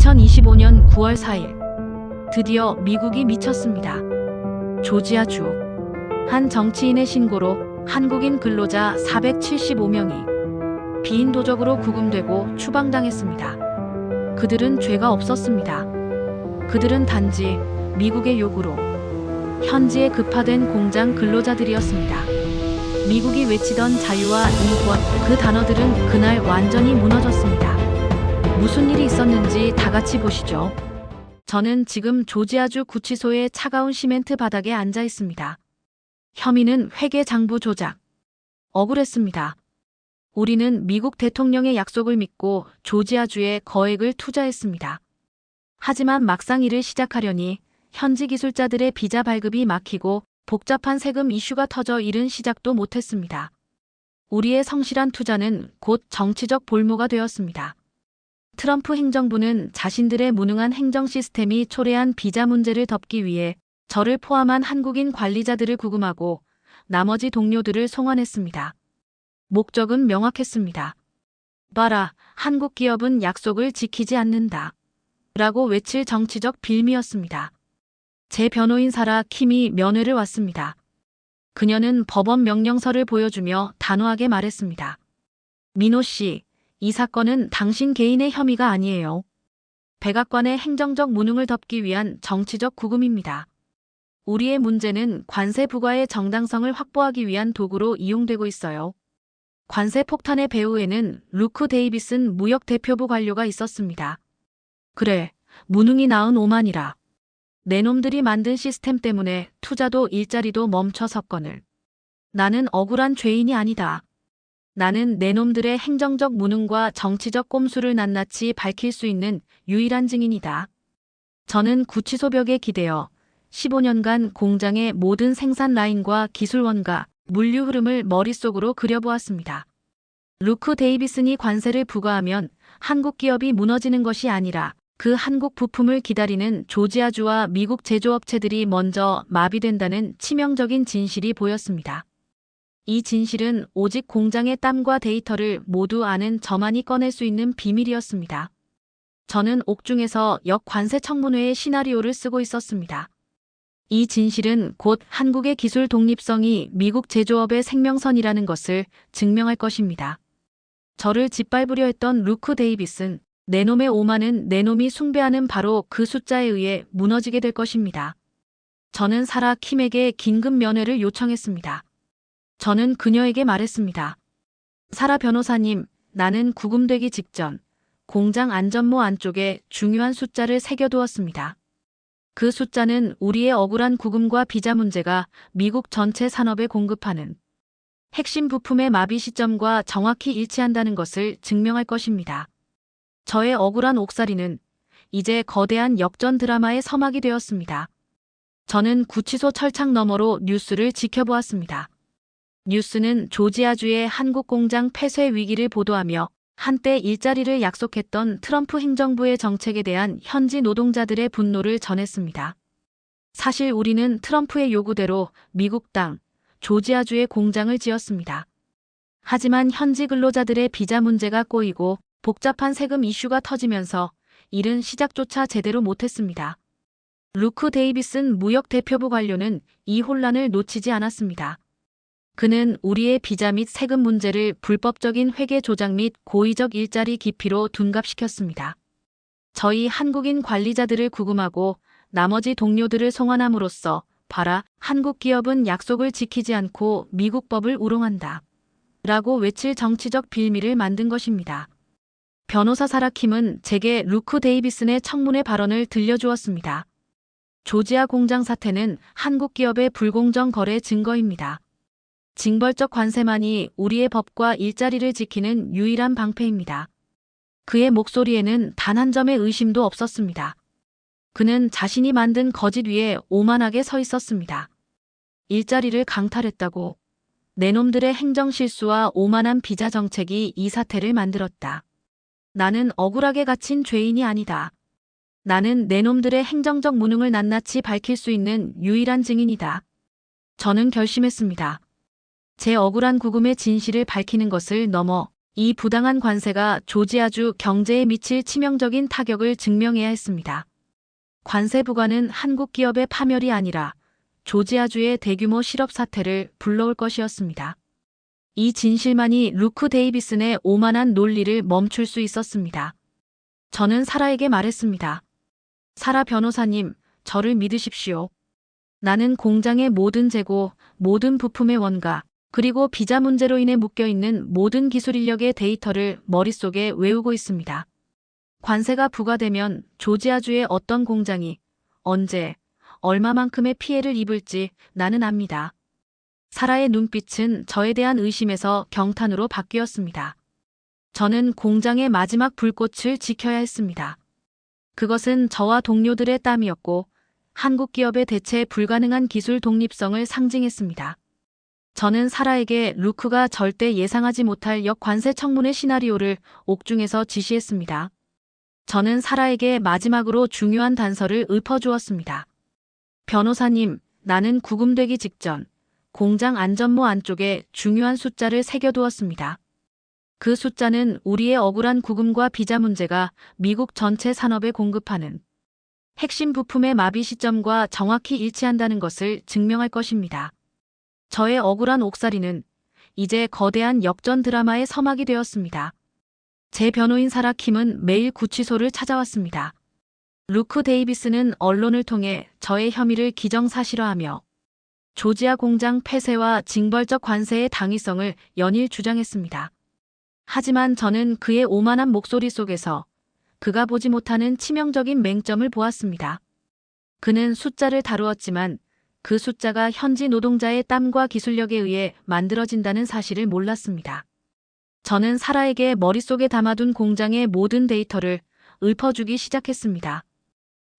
2025년 9월 4일, 드디어 미국이 미쳤습니다. 조지아주 한 정치인의 신고로 한국인 근로자 475명이 비인도적으로 구금되고 추방당했습니다. 그들은 죄가 없었습니다. 그들은 단지 미국의 요구로 현지에 급파된 공장 근로자들이었습니다. 미국이 외치던 자유와 인권, 그 단어들은 그날 완전히 무너졌습니다. 무슨 일이 있었는지 다 같이 보시죠. 저는 지금 조지아주 구치소의 차가운 시멘트 바닥에 앉아 있습니다. 혐의는 회계 장부 조작. 억울했습니다. 우리는 미국 대통령의 약속을 믿고 조지아주에 거액을 투자했습니다. 하지만 막상 일을 시작하려니 현지 기술자들의 비자 발급이 막히고 복잡한 세금 이슈가 터져 일은 시작도 못했습니다. 우리의 성실한 투자는 곧 정치적 볼모가 되었습니다. 트럼프 행정부는 자신들의 무능한 행정 시스템이 초래한 비자 문제를 덮기 위해 저를 포함한 한국인 관리자들을 구금하고 나머지 동료들을 송환했습니다. 목적은 명확했습니다. 봐라, 한국 기업은 약속을 지키지 않는다. 라고 외칠 정치적 빌미였습니다. 제 변호인 사라 킴이 면회를 왔습니다. 그녀는 법원 명령서를 보여주며 단호하게 말했습니다. 민호 씨, 이 사건은 당신 개인의 혐의가 아니에요. 백악관의 행정적 무능을 덮기 위한 정치적 구금입니다. 우리의 문제는 관세 부과의 정당성을 확보하기 위한 도구로 이용되고 있어요. 관세 폭탄의 배후에는 루크 데이비슨 무역 대표부 관료가 있었습니다. 그래, 무능이 낳은 오만이라. 내 놈들이 만든 시스템 때문에 투자도 일자리도 멈춰섰거늘. 나는 억울한 죄인이 아니다. 나는 내 놈들의 행정적 무능과 정치적 꼼수를 낱낱이 밝힐 수 있는 유일한 증인이다. 저는 구치소 벽에 기대어 15년간 공장의 모든 생산 라인과 기술원가, 물류 흐름을 머릿속으로 그려보았습니다. 루크 데이비슨이 관세를 부과하면 한국 기업이 무너지는 것이 아니라 그 한국 부품을 기다리는 조지아주와 미국 제조업체들이 먼저 마비된다는 치명적인 진실이 보였습니다. 이 진실은 오직 공장의 땀과 데이터를 모두 아는 저만이 꺼낼 수 있는 비밀이었습니다. 저는 옥중에서 역관세 청문회의 시나리오를 쓰고 있었습니다. 이 진실은 곧 한국의 기술 독립성이 미국 제조업의 생명선이라는 것을 증명할 것입니다. 저를 짓밟으려 했던 루크 데이비슨, 내 놈의 오만은 내 놈이 숭배하는 바로 그 숫자에 의해 무너지게 될 것입니다. 저는 사라 킴에게 긴급 면회를 요청했습니다. 저는 그녀에게 말했습니다. 사라 변호사님, 나는 구금되기 직전 공장 안전모 안쪽에 중요한 숫자를 새겨두었습니다. 그 숫자는 우리의 억울한 구금과 비자 문제가 미국 전체 산업에 공급하는 핵심 부품의 마비 시점과 정확히 일치한다는 것을 증명할 것입니다. 저의 억울한 옥살이는 이제 거대한 역전 드라마의 서막이 되었습니다. 저는 구치소 철창 너머로 뉴스를 지켜보았습니다. 뉴스는 조지아주의 한국 공장 폐쇄 위기를 보도하며 한때 일자리를 약속했던 트럼프 행정부의 정책에 대한 현지 노동자들의 분노를 전했습니다. 사실 우리는 트럼프의 요구대로 미국 땅, 조지아주에 공장을 지었습니다. 하지만 현지 근로자들의 비자 문제가 꼬이고 복잡한 세금 이슈가 터지면서 일은 시작조차 제대로 못했습니다. 루크 데이비슨 무역 대표부 관료는 이 혼란을 놓치지 않았습니다. 그는 우리의 비자 및 세금 문제를 불법적인 회계 조작 및 고의적 일자리 기피로 둔갑시켰습니다. 저희 한국인 관리자들을 구금하고 나머지 동료들을 송환함으로써 봐라, 한국 기업은 약속을 지키지 않고 미국 법을 우롱한다. 라고 외칠 정치적 빌미를 만든 것입니다. 변호사 사라 킴은 제게 루크 데이비슨의 청문회 발언을 들려주었습니다. 조지아 공장 사태는 한국 기업의 불공정 거래 증거입니다. 징벌적 관세만이 우리의 법과 일자리를 지키는 유일한 방패입니다. 그의 목소리에는 단 한 점의 의심도 없었습니다. 그는 자신이 만든 거짓 위에 오만하게 서 있었습니다. 일자리를 강탈했다고. 내 놈들의 행정 실수와 오만한 비자 정책이 이 사태를 만들었다. 나는 억울하게 갇힌 죄인이 아니다. 나는 내 놈들의 행정적 무능을 낱낱이 밝힐 수 있는 유일한 증인이다. 저는 결심했습니다. 제 억울한 구금의 진실을 밝히는 것을 넘어 이 부당한 관세가 조지아주 경제에 미칠 치명적인 타격을 증명해야 했습니다. 관세 부과는 한국 기업의 파멸이 아니라 조지아주의 대규모 실업 사태를 불러올 것이었습니다. 이 진실만이 루크 데이비슨의 오만한 논리를 멈출 수 있었습니다. 저는 사라에게 말했습니다. 사라 변호사님, 저를 믿으십시오. 나는 공장의 모든 재고, 모든 부품의 원가, 그리고 비자 문제로 인해 묶여있는 모든 기술 인력의 데이터를 머릿속에 외우고 있습니다. 관세가 부과되면 조지아주의 어떤 공장이 언제, 얼마만큼의 피해를 입을지 나는 압니다. 사라의 눈빛은 저에 대한 의심에서 경탄으로 바뀌었습니다. 저는 공장의 마지막 불꽃을 지켜야 했습니다. 그것은 저와 동료들의 땀이었고 한국 기업의 대체 불가능한 기술 독립성을 상징했습니다. 저는 사라에게 루크가 절대 예상하지 못할 역관세 청문회 시나리오를 옥중에서 지시했습니다. 저는 사라에게 마지막으로 중요한 단서를 읊어주었습니다. 변호사님, 나는 구금되기 직전 공장 안전모 안쪽에 중요한 숫자를 새겨두었습니다. 그 숫자는 우리의 억울한 구금과 비자 문제가 미국 전체 산업에 공급하는 핵심 부품의 마비 시점과 정확히 일치한다는 것을 증명할 것입니다. 저의 억울한 옥살이는 이제 거대한 역전 드라마의 서막이 되었습니다. 제 변호인 사라 킴은 매일 구치소를 찾아왔습니다. 루크 데이비스는 언론을 통해 저의 혐의를 기정사실화하며 조지아 공장 폐쇄와 징벌적 관세의 당위성을 연일 주장했습니다. 하지만 저는 그의 오만한 목소리 속에서 그가 보지 못하는 치명적인 맹점을 보았습니다. 그는 숫자를 다루었지만 그 숫자가 현지 노동자의 땀과 기술력에 의해 만들어진다는 사실을 몰랐습니다. 저는 사라에게 머릿속에 담아둔 공장의 모든 데이터를 읊어주기 시작했습니다.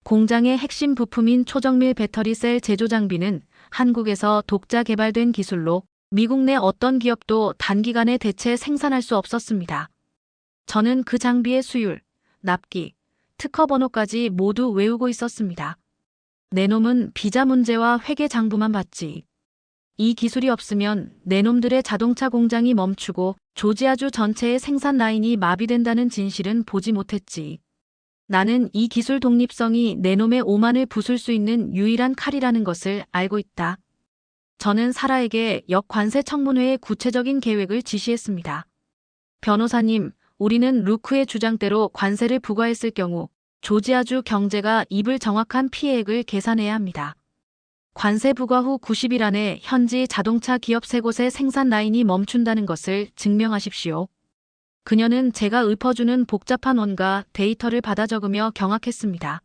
공장의 핵심 부품인 초정밀 배터리 셀 제조 장비는 한국에서 독자 개발된 기술로 미국 내 어떤 기업도 단기간에 대체 생산할 수 없었습니다. 저는 그 장비의 수율, 납기, 특허 번호까지 모두 외우고 있었습니다. 내 놈은 비자 문제와 회계 장부만 봤지. 이 기술이 없으면 내 놈들의 자동차 공장이 멈추고 조지아주 전체의 생산 라인이 마비된다는 진실은 보지 못했지. 나는 이 기술 독립성이 내 놈의 오만을 부술 수 있는 유일한 칼이라는 것을 알고 있다. 저는 사라에게 역관세 청문회의 구체적인 계획을 지시했습니다. 변호사님, 우리는 루크의 주장대로 관세를 부과했을 경우 조지아주 경제가 입을 정확한 피해액을 계산해야 합니다. 관세 부과 후 90일 안에 현지 자동차 기업 3곳의 생산 라인이 멈춘다는 것을 증명하십시오. 그녀는 제가 읊어주는 복잡한 원가 데이터를 받아 적으며 경악했습니다.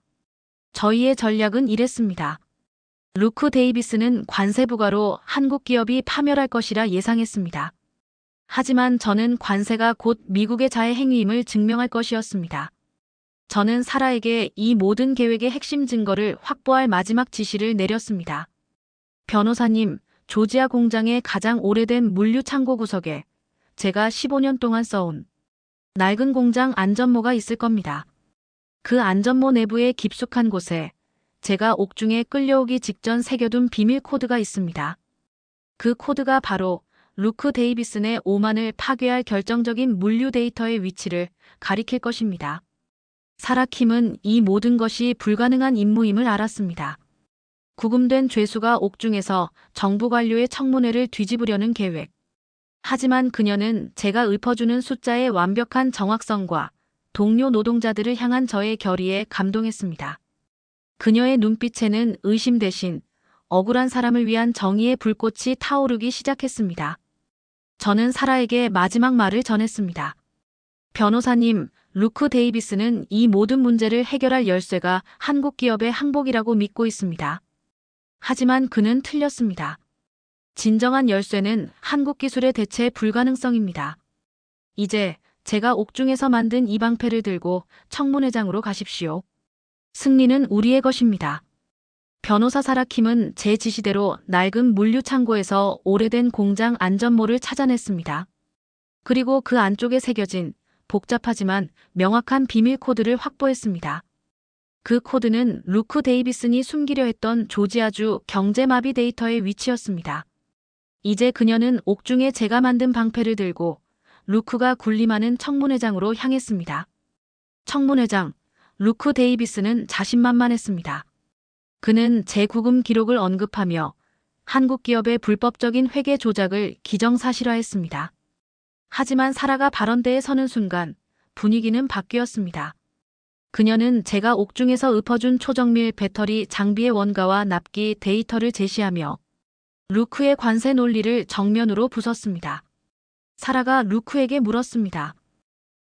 저희의 전략은 이랬습니다. 루크 데이비스는 관세 부과로 한국 기업이 파멸할 것이라 예상했습니다. 하지만 저는 관세가 곧 미국의 자해 행위임을 증명할 것이었습니다. 저는 사라에게 이 모든 계획의 핵심 증거를 확보할 마지막 지시를 내렸습니다. 변호사님, 조지아 공장의 가장 오래된 물류 창고 구석에 제가 15년 동안 써온 낡은 공장 안전모가 있을 겁니다. 그 안전모 내부의 깊숙한 곳에 제가 옥중에 끌려오기 직전 새겨둔 비밀 코드가 있습니다. 그 코드가 바로 루크 데이비슨의 오만을 파괴할 결정적인 물류 데이터의 위치를 가리킬 것입니다. 사라 킴은 이 모든 것이 불가능한 임무임을 알았습니다. 구금된 죄수가 옥중에서 정부 관료의 청문회를 뒤집으려는 계획. 하지만 그녀는 제가 읊어주는 숫자의 완벽한 정확성과 동료 노동자들을 향한 저의 결의에 감동했습니다. 그녀의 눈빛에는 의심 대신 억울한 사람을 위한 정의의 불꽃이 타오르기 시작했습니다. 저는 사라에게 마지막 말을 전했습니다. 변호사님, 루크 데이비스는 이 모든 문제를 해결할 열쇠가 한국 기업의 항복이라고 믿고 있습니다. 하지만 그는 틀렸습니다. 진정한 열쇠는 한국 기술의 대체 불가능성입니다. 이제 제가 옥중에서 만든 이 방패를 들고 청문회장으로 가십시오. 승리는 우리의 것입니다. 변호사 사라 킴은 제 지시대로 낡은 물류 창고에서 오래된 공장 안전모를 찾아냈습니다. 그리고 그 안쪽에 새겨진 복잡하지만 명확한 비밀 코드를 확보했습니다. 그 코드는 루크 데이비슨이 숨기려 했던 조지아주 경제마비 데이터의 위치였습니다. 이제 그녀는 옥중에 제가 만든 방패를 들고 루크가 군림하는 청문회장으로 향했습니다. 청문회장, 루크 데이비스는 자신만만했습니다. 그는 재구금 기록을 언급하며 한국 기업의 불법적인 회계 조작을 기정사실화했습니다. 하지만 사라가 발언대에 서는 순간 분위기는 바뀌었습니다. 그녀는 제가 옥중에서 읊어준 초정밀 배터리 장비의 원가와 납기 데이터를 제시하며 루크의 관세 논리를 정면으로 부쉈습니다. 사라가 루크에게 물었습니다.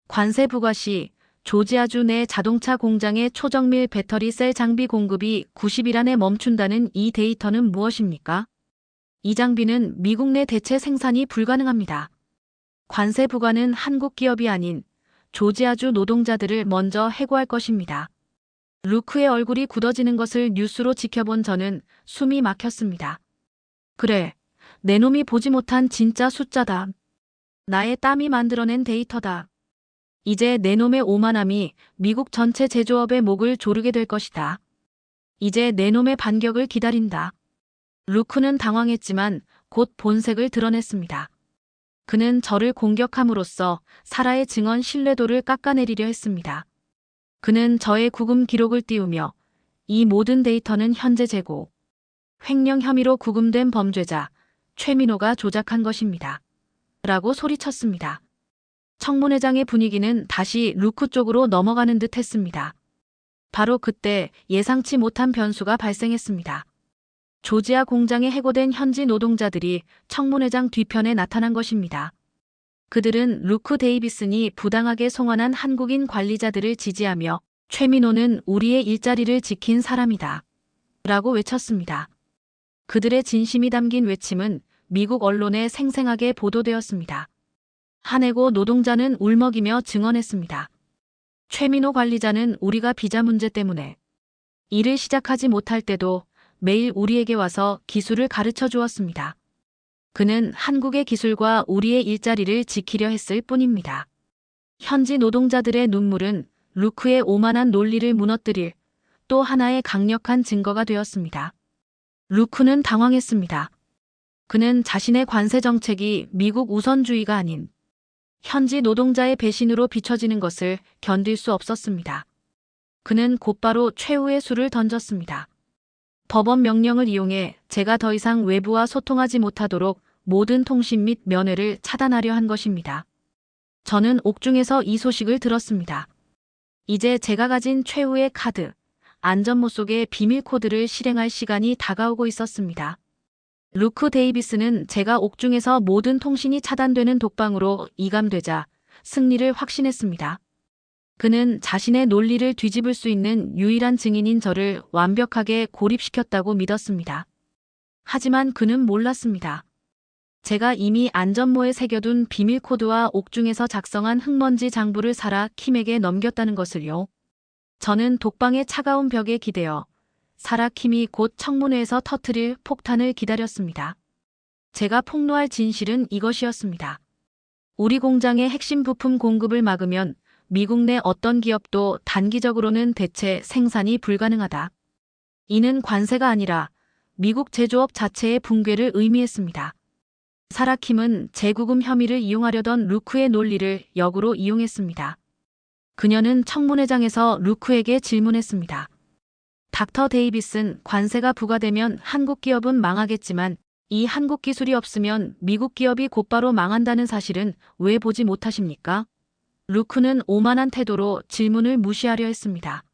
관세 부과 시 조지아주 내 자동차 공장의 초정밀 배터리 셀 장비 공급이 90일 안에 멈춘다는 이 데이터는 무엇입니까? 이 장비는 미국 내 대체 생산이 불가능합니다. 관세 부과는 한국 기업이 아닌 조지아주 노동자들을 먼저 해고할 것입니다. 루크의 얼굴이 굳어지는 것을 뉴스로 지켜본 저는 숨이 막혔습니다. 그래, 내 놈이 보지 못한 진짜 숫자다. 나의 땀이 만들어낸 데이터다. 이제 내 놈의 오만함이 미국 전체 제조업의 목을 조르게 될 것이다. 이제 내 놈의 반격을 기다린다. 루크는 당황했지만 곧 본색을 드러냈습니다. 그는 저를 공격함으로써 사라의 증언 신뢰도를 깎아내리려 했습니다. 그는 저의 구금 기록을 띄우며 이 모든 데이터는 현재 재고, 횡령 혐의로 구금된 범죄자 최민호가 조작한 것입니다. 라고 소리쳤습니다. 청문회장의 분위기는 다시 루크 쪽으로 넘어가는 듯 했습니다. 바로 그때 예상치 못한 변수가 발생했습니다. 조지아 공장에 해고된 현지 노동자들이 청문회장 뒤편에 나타난 것입니다. 그들은 루크 데이비슨이 부당하게 송환한 한국인 관리자들을 지지하며 최민호는 우리의 일자리를 지킨 사람이다. 라고 외쳤습니다. 그들의 진심이 담긴 외침은 미국 언론에 생생하게 보도되었습니다. 한해고 노동자는 울먹이며 증언했습니다. 최민호 관리자는 우리가 비자 문제 때문에 일을 시작하지 못할 때도 매일 우리에게 와서 기술을 가르쳐 주었습니다. 그는 한국의 기술과 우리의 일자리를 지키려 했을 뿐입니다. 현지 노동자들의 눈물은 루크의 오만한 논리를 무너뜨릴 또 하나의 강력한 증거가 되었습니다. 루크는 당황했습니다. 그는 자신의 관세 정책이 미국 우선주의가 아닌 현지 노동자의 배신으로 비춰지는 것을 견딜 수 없었습니다. 그는 곧바로 최후의 수를 던졌습니다. 법원 명령을 이용해 제가 더 이상 외부와 소통하지 못하도록 모든 통신 및 면회를 차단하려 한 것입니다. 저는 옥중에서 이 소식을 들었습니다. 이제 제가 가진 최후의 카드, 안전모 속의 비밀 코드를 실행할 시간이 다가오고 있었습니다. 루크 데이비스는 제가 옥중에서 모든 통신이 차단되는 독방으로 이감되자 승리를 확신했습니다. 그는 자신의 논리를 뒤집을 수 있는 유일한 증인인 저를 완벽하게 고립시켰다고 믿었습니다. 하지만 그는 몰랐습니다. 제가 이미 안전모에 새겨둔 비밀 코드와 옥중에서 작성한 흙먼지 장부를 사라 킴에게 넘겼다는 것을요. 저는 독방의 차가운 벽에 기대어 사라 킴이 곧 청문회에서 터뜨릴 폭탄을 기다렸습니다. 제가 폭로할 진실은 이것이었습니다. 우리 공장의 핵심 부품 공급을 막으면 미국 내 어떤 기업도 단기적으로는 대체 생산이 불가능하다. 이는 관세가 아니라 미국 제조업 자체의 붕괴를 의미했습니다. 사라 킴은 재구금 혐의를 이용하려던 루크의 논리를 역으로 이용했습니다. 그녀는 청문회장에서 루크에게 질문했습니다. 닥터 데이비슨, 관세가 부과되면 한국 기업은 망하겠지만 이 한국 기술이 없으면 미국 기업이 곧바로 망한다는 사실은 왜 보지 못하십니까? 루크는 오만한 태도로 질문을 무시하려 했습니다.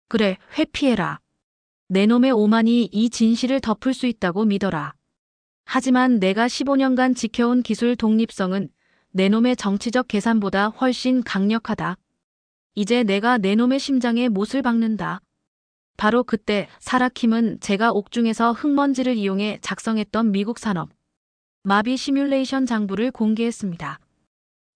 그래, 회피해라. 내 놈의 오만이 이 진실을 덮을 수 있다고 믿어라. 하지만 내가 15년간 지켜온 기술 독립성은 내 놈의 정치적 계산보다 훨씬 강력하다. 이제 내가 내 놈의 심장에 못을 박는다. 바로 그때 사라 킴은 제가 옥중에서 흙먼지를 이용해 작성했던 미국 산업 마비 시뮬레이션 장부를 공개했습니다.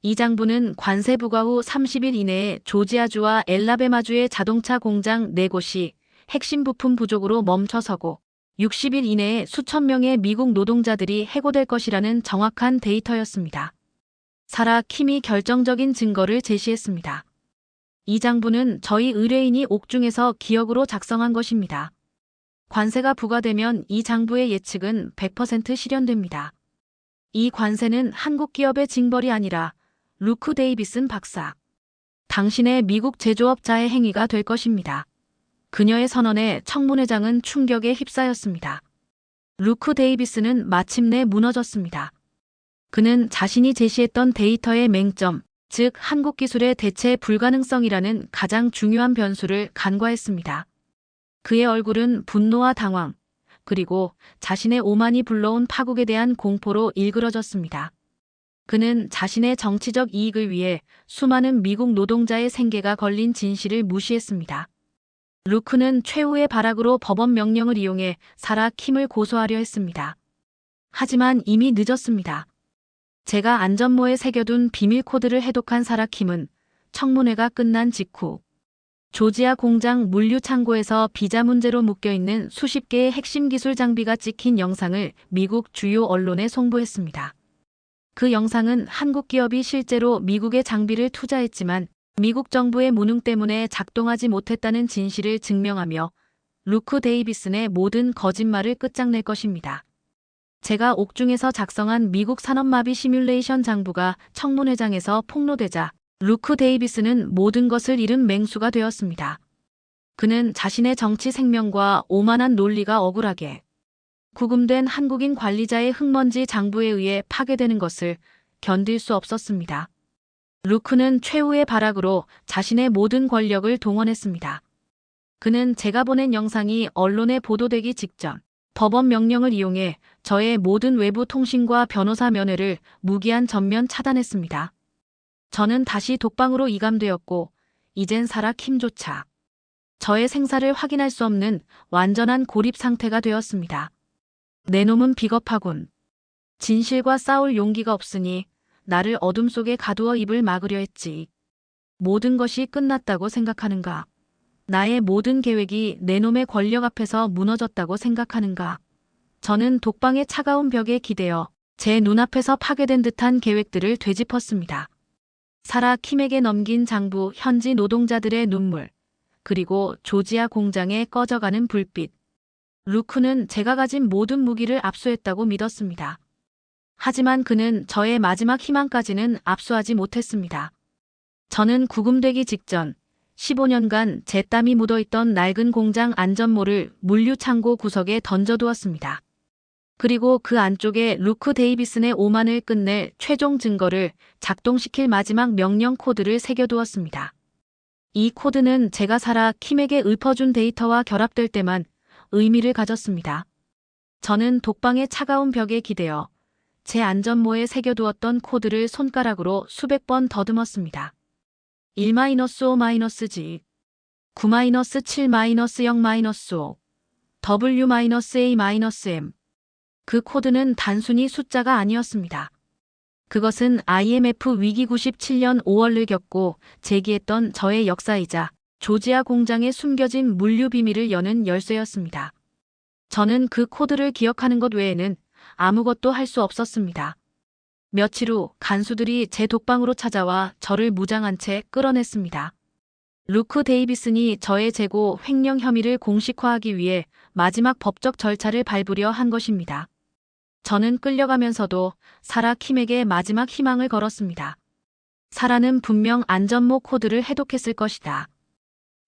이 장부는 관세 부과 후 30일 이내에 조지아주와 엘라베마주의 자동차 공장 4곳이 핵심 부품 부족으로 멈춰서고 60일 이내에 수천 명의 미국 노동자들이 해고될 것이라는 정확한 데이터였습니다. 사라 킴이 결정적인 증거를 제시했습니다. 이 장부는 저희 의뢰인이 옥중에서 기억으로 작성한 것입니다. 관세가 부과되면 이 장부의 예측은 100% 실현됩니다. 이 관세는 한국 기업의 징벌이 아니라 루크 데이비슨 박사. 당신의 미국 제조업자의 행위가 될 것입니다. 그녀의 선언에 청문회장은 충격에 휩싸였습니다. 루크 데이비스는 마침내 무너졌습니다. 그는 자신이 제시했던 데이터의 맹점, 즉 한국 기술의 대체 불가능성이라는 가장 중요한 변수를 간과했습니다. 그의 얼굴은 분노와 당황, 그리고 자신의 오만이 불러온 파국에 대한 공포로 일그러졌습니다. 그는 자신의 정치적 이익을 위해 수많은 미국 노동자의 생계가 걸린 진실을 무시했습니다. 루크는 최후의 발악으로 법원 명령을 이용해 사라 킴을 고소하려 했습니다. 하지만 이미 늦었습니다. 제가 안전모에 새겨둔 비밀 코드를 해독한 사라 킴은 청문회가 끝난 직후 조지아 공장 물류 창고에서 비자 문제로 묶여있는 수십 개의 핵심 기술 장비가 찍힌 영상을 미국 주요 언론에 송부했습니다. 그 영상은 한국 기업이 실제로 미국의 장비를 투자했지만 미국 정부의 무능 때문에 작동하지 못했다는 진실을 증명하며 루크 데이비슨의 모든 거짓말을 끝장낼 것입니다. 제가 옥중에서 작성한 미국 산업마비 시뮬레이션 장부가 청문회장에서 폭로되자 루크 데이비슨은 모든 것을 잃은 맹수가 되었습니다. 그는 자신의 정치 생명과 오만한 논리가 억울하게 구금된 한국인 관리자의 흙먼지 장부에 의해 파괴되는 것을 견딜 수 없었습니다. 루크는 최후의 발악으로 자신의 모든 권력을 동원했습니다. 그는 제가 보낸 영상이 언론에 보도되기 직전 법원 명령을 이용해 저의 모든 외부 통신과 변호사 면회를 무기한 전면 차단했습니다. 저는 다시 독방으로 이감되었고 이젠 사라 킴조차 저의 생사를 확인할 수 없는 완전한 고립 상태가 되었습니다. 내 놈은 비겁하군. 진실과 싸울 용기가 없으니 나를 어둠 속에 가두어 입을 막으려 했지. 모든 것이 끝났다고 생각하는가? 나의 모든 계획이 내 놈의 권력 앞에서 무너졌다고 생각하는가? 저는 독방의 차가운 벽에 기대어 제 눈앞에서 파괴된 듯한 계획들을 되짚었습니다. 사라 킴에게 넘긴 장부, 현지 노동자들의 눈물, 그리고 조지아 공장에 꺼져가는 불빛. 루크는 제가 가진 모든 무기를 압수했다고 믿었습니다. 하지만 그는 저의 마지막 희망까지는 압수하지 못했습니다. 저는 구금되기 직전 15년간 제 땀이 묻어있던 낡은 공장 안전모를 물류창고 구석에 던져두었습니다. 그리고 그 안쪽에 루크 데이비슨의 오만을 끝낼 최종 증거를 작동시킬 마지막 명령 코드를 새겨두었습니다. 이 코드는 제가 사라 킴에게 읊어준 데이터와 결합될 때만 의미를 가졌습니다. 저는 독방의 차가운 벽에 기대어 제 안전모에 새겨두었던 코드를 손가락으로 수백 번 더듬었습니다. 1-5-G 9-7-0-5 W-A-M. 그 코드는 단순히 숫자가 아니었습니다. 그것은 IMF 위기 97년 5월을 겪고 제기했던 저의 역사이자 조지아 공장에 숨겨진 물류 비밀을 여는 열쇠였습니다. 저는 그 코드를 기억하는 것 외에는 아무것도 할 수 없었습니다. 며칠 후 간수들이 제 독방으로 찾아와 저를 무장한 채 끌어냈습니다. 루크 데이비슨이 저의 재고 횡령 혐의를 공식화하기 위해 마지막 법적 절차를 밟으려 한 것입니다. 저는 끌려가면서도 사라 킴에게 마지막 희망을 걸었습니다. 사라는 분명 안전모 코드를 해독했을 것이다.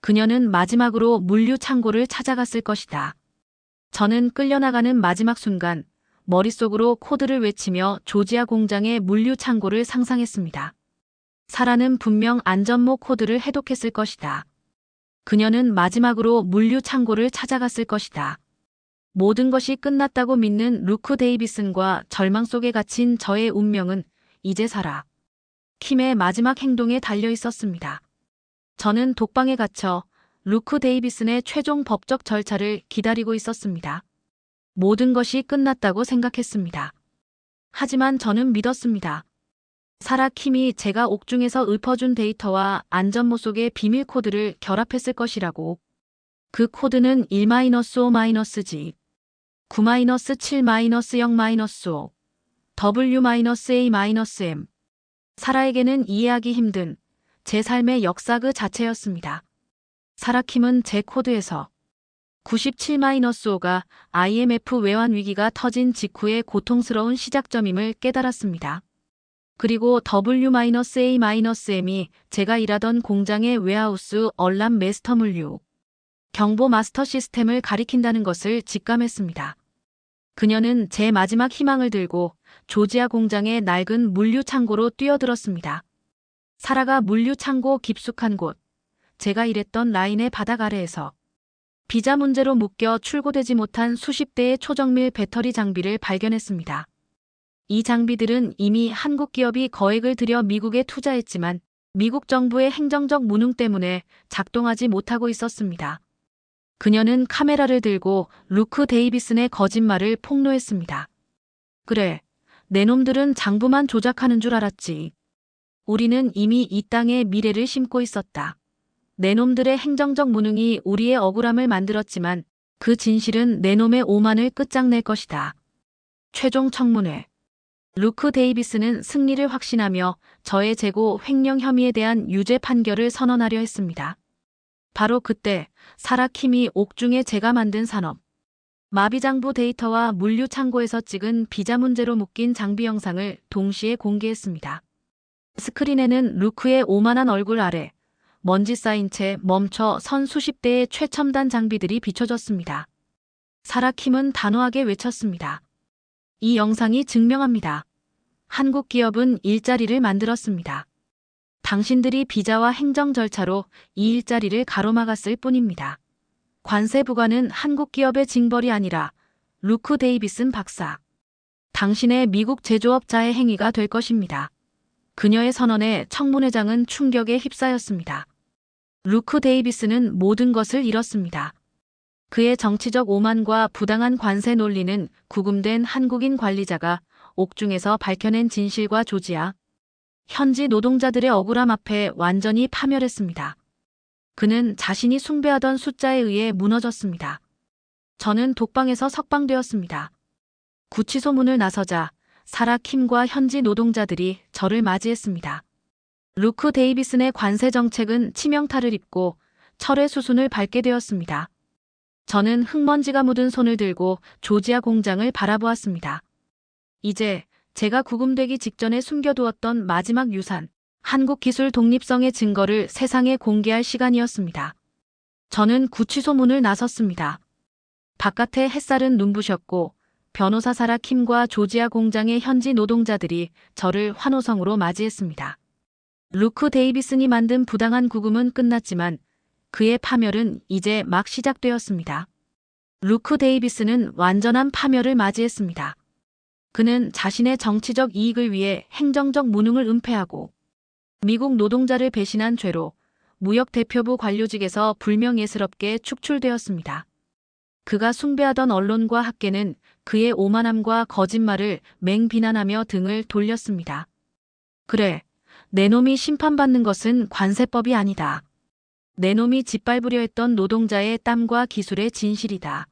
그녀는 마지막으로 물류 창고를 찾아갔을 것이다. 저는 끌려나가는 마지막 순간 머릿속으로 코드를 외치며 조지아 공장의 물류 창고를 상상했습니다. 사라는 분명 안전모 코드를 해독했을 것이다. 그녀는 마지막으로 물류 창고를 찾아갔을 것이다. 모든 것이 끝났다고 믿는 루크 데이비슨과 절망 속에 갇힌 저의 운명은 이제 사라 킴의 마지막 행동에 달려 있었습니다. 저는 독방에 갇혀 루크 데이비슨의 최종 법적 절차를 기다리고 있었습니다. 모든 것이 끝났다고 생각했습니다. 하지만 저는 믿었습니다. 사라 킴이 제가 옥중에서 읊어준 데이터와 안전모 속의 비밀 코드를 결합했을 것이라고. 그 코드는 1-5-G 9-7-0-5 W-A-M. 사라에게는 이해하기 힘든 제 삶의 역사 그 자체였습니다. 사라 킴은 제 코드에서 97-5가 IMF 외환 위기가 터진 직후의 고통스러운 시작점임을 깨달았습니다. 그리고 W-A--M이 제가 일하던 공장의 웨하우스 얼람 마스터 물류 경보 마스터 시스템을 가리킨다는 것을 직감했습니다. 그녀는 제 마지막 희망을 들고 조지아 공장의 낡은 물류 창고로 뛰어들었습니다. 사라가 물류 창고 깊숙한 곳, 제가 일했던 라인의 바닥 아래에서 비자 문제로 묶여 출고되지 못한 수십 대의 초정밀 배터리 장비를 발견했습니다. 이 장비들은 이미 한국 기업이 거액을 들여 미국에 투자했지만 미국 정부의 행정적 무능 때문에 작동하지 못하고 있었습니다. 그녀는 카메라를 들고 루크 데이비슨의 거짓말을 폭로했습니다. 그래, 내 놈들은 장부만 조작하는 줄 알았지. 우리는 이미 이 땅에 미래를 심고 있었다. 내 놈들의 행정적 무능이 우리의 억울함을 만들었지만 그 진실은 내 놈의 오만을 끝장낼 것이다. 최종 청문회. 루크 데이비스는 승리를 확신하며 저의 재고 횡령 혐의에 대한 유죄 판결을 선언하려 했습니다. 바로 그때 사라 킴이 옥중에 제가 만든 산업 마비장부 데이터와 물류 창고에서 찍은 비자 문제로 묶인 장비 영상을 동시에 공개했습니다. 스크린에는 루크의 오만한 얼굴 아래 먼지 쌓인 채 멈춰 선 수십 대의 최첨단 장비들이 비춰졌습니다. 사라 킴은 단호하게 외쳤습니다. 이 영상이 증명합니다. 한국 기업은 일자리를 만들었습니다. 당신들이 비자와 행정 절차로 이 일자리를 가로막았을 뿐입니다. 관세 부과는 한국 기업의 징벌이 아니라 루크 데이비슨 박사, 당신의 미국 제조업자의 행위가 될 것입니다. 그녀의 선언에 청문회장은 충격에 휩싸였습니다. 루크 데이비스는 모든 것을 잃었습니다. 그의 정치적 오만과 부당한 관세 논리는 구금된 한국인 관리자가 옥중에서 밝혀낸 진실과 조지아 현지 노동자들의 억울함 앞에 완전히 파멸했습니다. 그는 자신이 숭배하던 숫자에 의해 무너졌습니다. 저는 독방에서 석방되었습니다. 구치소문을 나서자 사라 킴과 현지 노동자들이 저를 맞이했습니다. 루크 데이비슨의 관세 정책은 치명타를 입고 철의 수순을 밟게 되었습니다. 저는 흙먼지가 묻은 손을 들고 조지아 공장을 바라보았습니다. 이제 제가 구금되기 직전에 숨겨두었던 마지막 유산, 한국 기술 독립성의 증거를 세상에 공개할 시간이었습니다. 저는 구치소 문을 나섰습니다. 바깥의 햇살은 눈부셨고 변호사 사라 킴과 조지아 공장의 현지 노동자들이 저를 환호성으로 맞이했습니다. 루크 데이비슨이 만든 부당한 구금은 끝났지만 그의 파멸은 이제 막 시작되었습니다. 루크 데이비슨은 완전한 파멸을 맞이했습니다. 그는 자신의 정치적 이익을 위해 행정적 무능을 은폐하고 미국 노동자를 배신한 죄로 무역 대표부 관료직에서 불명예스럽게 축출되었습니다. 그가 숭배하던 언론과 학계는 그의 오만함과 거짓말을 맹비난하며 등을 돌렸습니다. 그래, 내 놈이 심판받는 것은 관세법이 아니다. 내 놈이 짓밟으려 했던 노동자의 땀과 기술의 진실이다.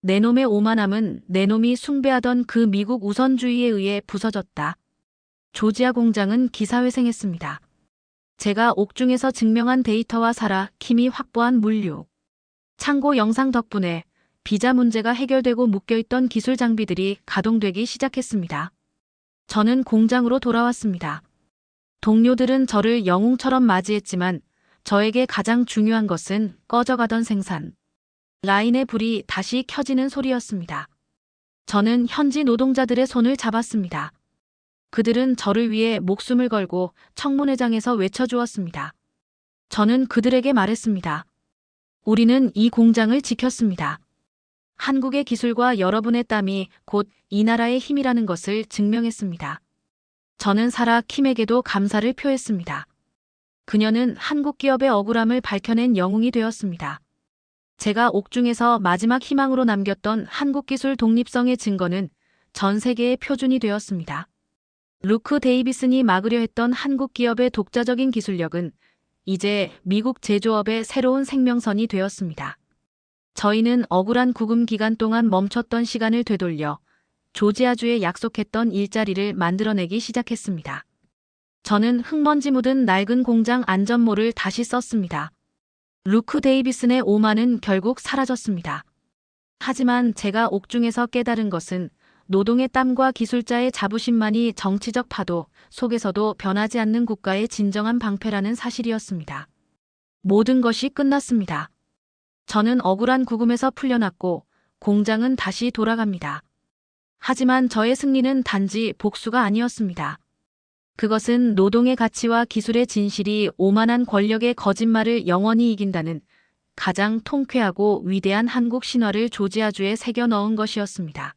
내 놈의 오만함은 내 놈이 숭배하던 그 미국 우선주의에 의해 부서졌다. 조지아 공장은 기사회생했습니다. 제가 옥중에서 증명한 데이터와 사라 킴이 확보한 물류, 창고 영상 덕분에 비자 문제가 해결되고 묶여있던 기술 장비들이 가동되기 시작했습니다. 저는 공장으로 돌아왔습니다. 동료들은 저를 영웅처럼 맞이했지만 저에게 가장 중요한 것은 꺼져가던 생산 라인의 불이 다시 켜지는 소리였습니다. 저는 현지 노동자들의 손을 잡았습니다. 그들은 저를 위해 목숨을 걸고 청문회장에서 외쳐주었습니다. 저는 그들에게 말했습니다. 우리는 이 공장을 지켰습니다. 한국의 기술과 여러분의 땀이 곧 이 나라의 힘이라는 것을 증명했습니다. 저는 사라 킴에게도 감사를 표했습니다. 그녀는 한국 기업의 억울함을 밝혀낸 영웅이 되었습니다. 제가 옥중에서 마지막 희망으로 남겼던 한국 기술 독립성의 증거는 전 세계의 표준이 되었습니다. 루크 데이비슨이 막으려 했던 한국 기업의 독자적인 기술력은 이제 미국 제조업의 새로운 생명선이 되었습니다. 저희는 억울한 구금 기간 동안 멈췄던 시간을 되돌려 조지아주에 약속했던 일자리를 만들어내기 시작했습니다. 저는 흙먼지 묻은 낡은 공장 안전모를 다시 썼습니다. 루크 데이비슨의 오만은 결국 사라졌습니다. 하지만 제가 옥중에서 깨달은 것은 노동의 땀과 기술자의 자부심만이 정치적 파도 속에서도 변하지 않는 국가의 진정한 방패라는 사실이었습니다. 모든 것이 끝났습니다. 저는 억울한 구금에서 풀려났고 공장은 다시 돌아갑니다. 하지만 저의 승리는 단지 복수가 아니었습니다. 그것은 노동의 가치와 기술의 진실이 오만한 권력의 거짓말을 영원히 이긴다는 가장 통쾌하고 위대한 한국 신화를 조지아주에 새겨 넣은 것이었습니다.